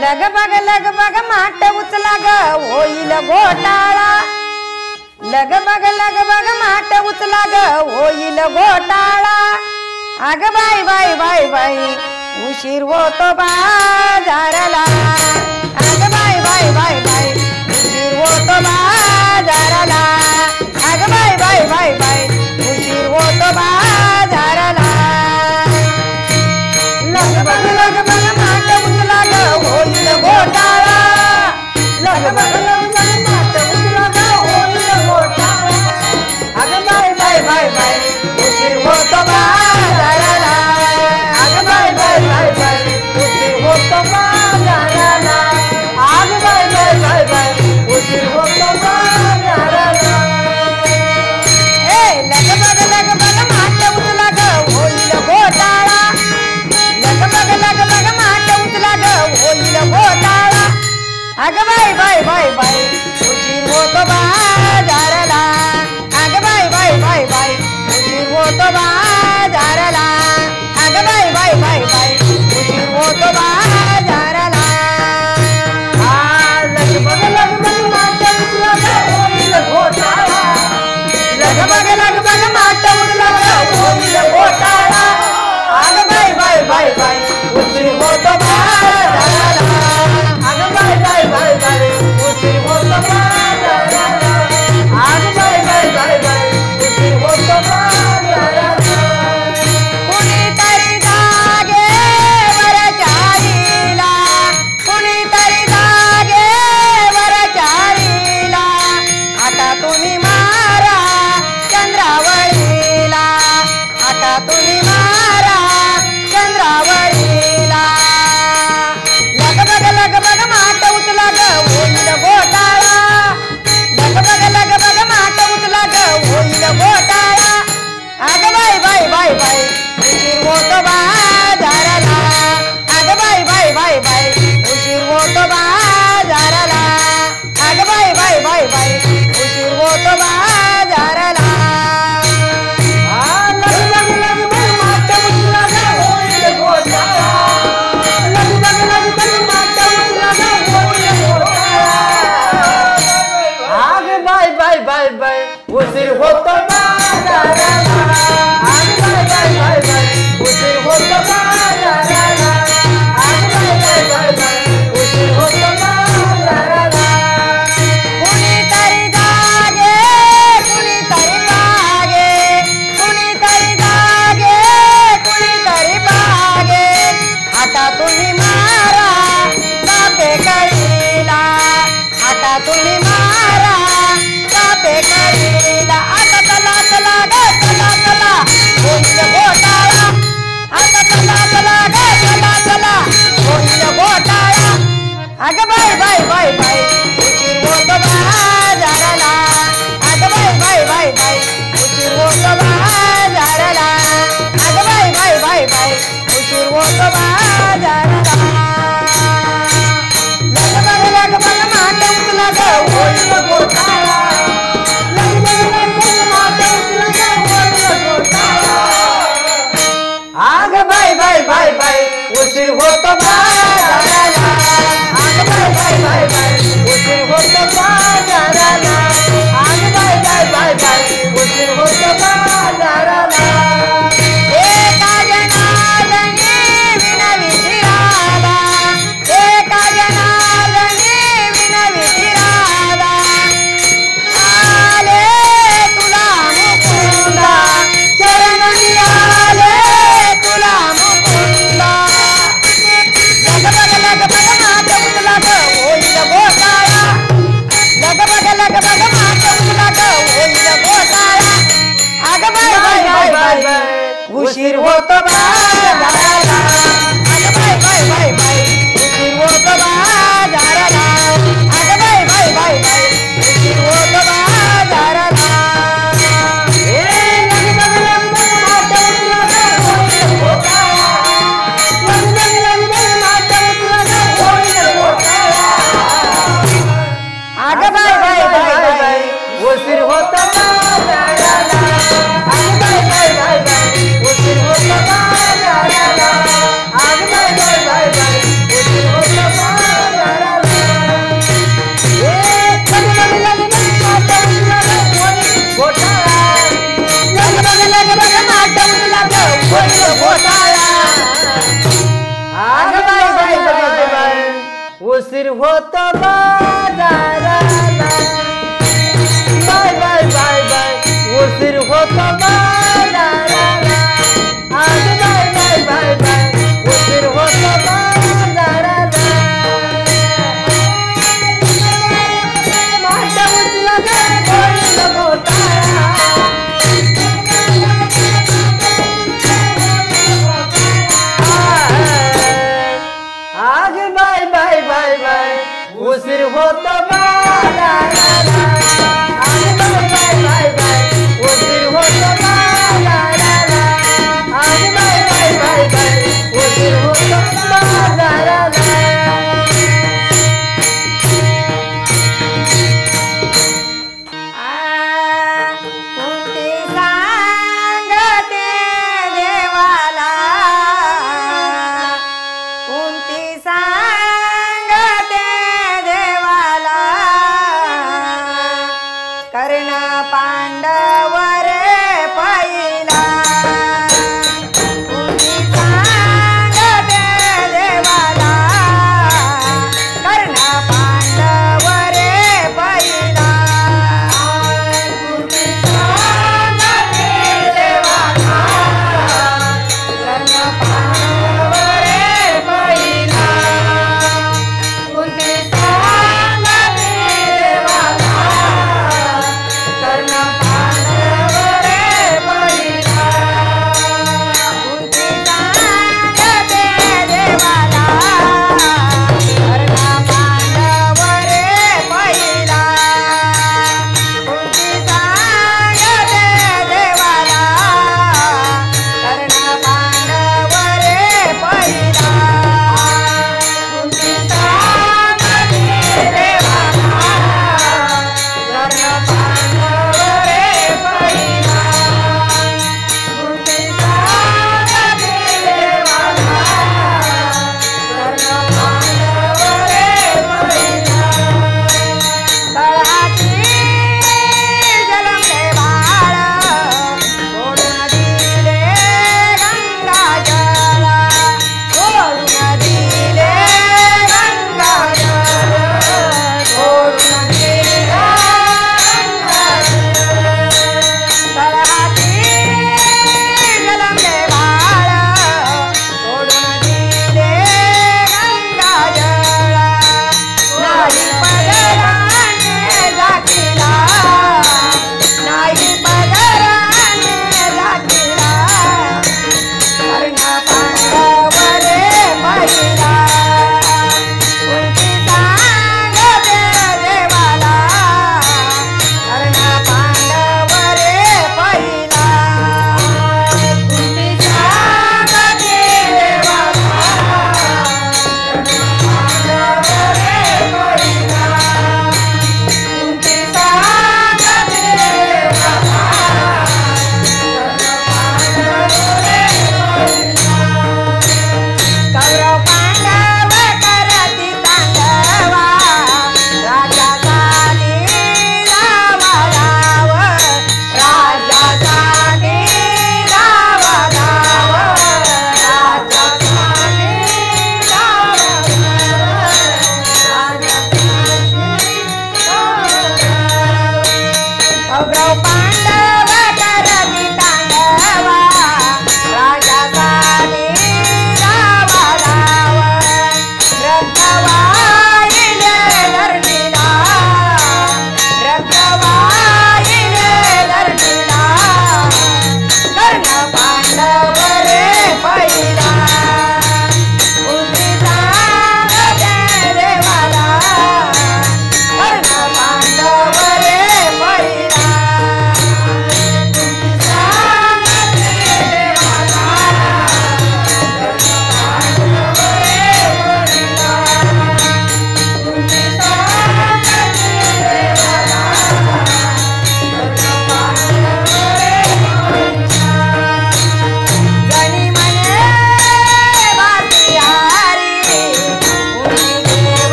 लगबग माठ उचला ग होईल घोटाळा। लगबग माठ उचला ग होईल घोटाळा। अग बाई बाई बाई बाई उशीर होतो बाजाराला। अग बाई बाई बाई बाई उशीर होतो बाजाराला। अग बाई बाई बाई बाई उशीर होतो बाजाराला। लगबग माठ उचला ग होईल घोटाळा। लगबग माठ उचला ग होईल घोटाळा। अग बाई बाई बाई बाई उशीर होतो बाजाराला। अग बाई बाई बाई बाई उशीर होतो बाजाराला। अग बाई बाई बाई बाई उशीर होतो बाजाराला। ए लगबग माठ उचला ग होईल घोटाळा। लगबग माठ उचला ग होईल घोटाळा। अग बाई बाई बाई बाई उशीर होतो बाजाराला। अग बाई बाई बाई बाई उशीर होतो बाजाराला। अग बाई बाई बाई बाई उशीर होतो बाजाराला। लगबग माठ उचला ग होईल घोटाळा। लगबग माठ उचला ग होईल घोटाळा। अग बाई बाई बाई बाई उशीर होतो बाजाराला। अग बाई बाई बाई बाई उशीर होतो बाजाराला। अग बाई बाई बाई बाई उशीर होतो बाजाराला। कुणीतरी जागेवर चालीला। कुणीतरी जागेवर चालीला। आता तुम्ही मारा चंद्रावळीला। आता तुम्ही मारा चंद्रावळीला। लगबग माठ उचला ग होईल घोटाळा। लगबग माठ उचला ग होईल घोटाळा। अग बाई बाई बाई बाई उशीर होतो बाजाराला। अग बाई बाई बाई बाई उशीर होतो बाजाराला। अग बाई बाई बाई बाई उशीर होतो बाजाराला। लगबग माठ उचला ग होईल घोटाळा। लगबग माठ उचला ग होईल घोटाळा। अग बाई बाई बाई बाई उशीर होतो बाजाराला। अग बाई बाई बाई बाई उशीर होतो बाजाराला। अग बाई बाई बाई बाई उशीर होतो बाजाराला। कुणीतरी जागे कुणीतरी पागे। कुणीतरी जागे कुणीतरी पागे। आता तुम्ही मारा कापे कळीला। आता तुम्ही मारा कापे कळीला। आता चला चला ग चला चला होईल घोटाळा। आता चला चला ग चला चला होईल घोटाळा। अग बाई बाई बाई बाई उशीर होतो बाजाराला। अग बाई बाई बाई बाई उशीर होतो बाजाराला। अग बाई बाई बाई बाई उशीर होतो बाजाराला। लगबग माठ उचला ग होईल घोटाळा। लगबग माठ उचला ग होईल घोटाळा। अग बाई बाई बाई बाई उशीर होतो बाजाराला। अग बाई उशीर होतो बाजाराला बाय बाय बाय बाय उशीर होतो बाजाराला आज बाय बाय बाय बाय उशीर होतो बाजाराला माझ्या उचला गोळीला घोटाळा आग बाय बाय बाय बाय उशीर होतो बाजाराला आग बाय बाय बाय बाय उशीर होतो बाजाराला आग बाय बाय बाय बाय उशीर होतो बाजाराला कोणती सांगते देवाला कोणती सांगते देवाला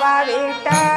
विठ्ठल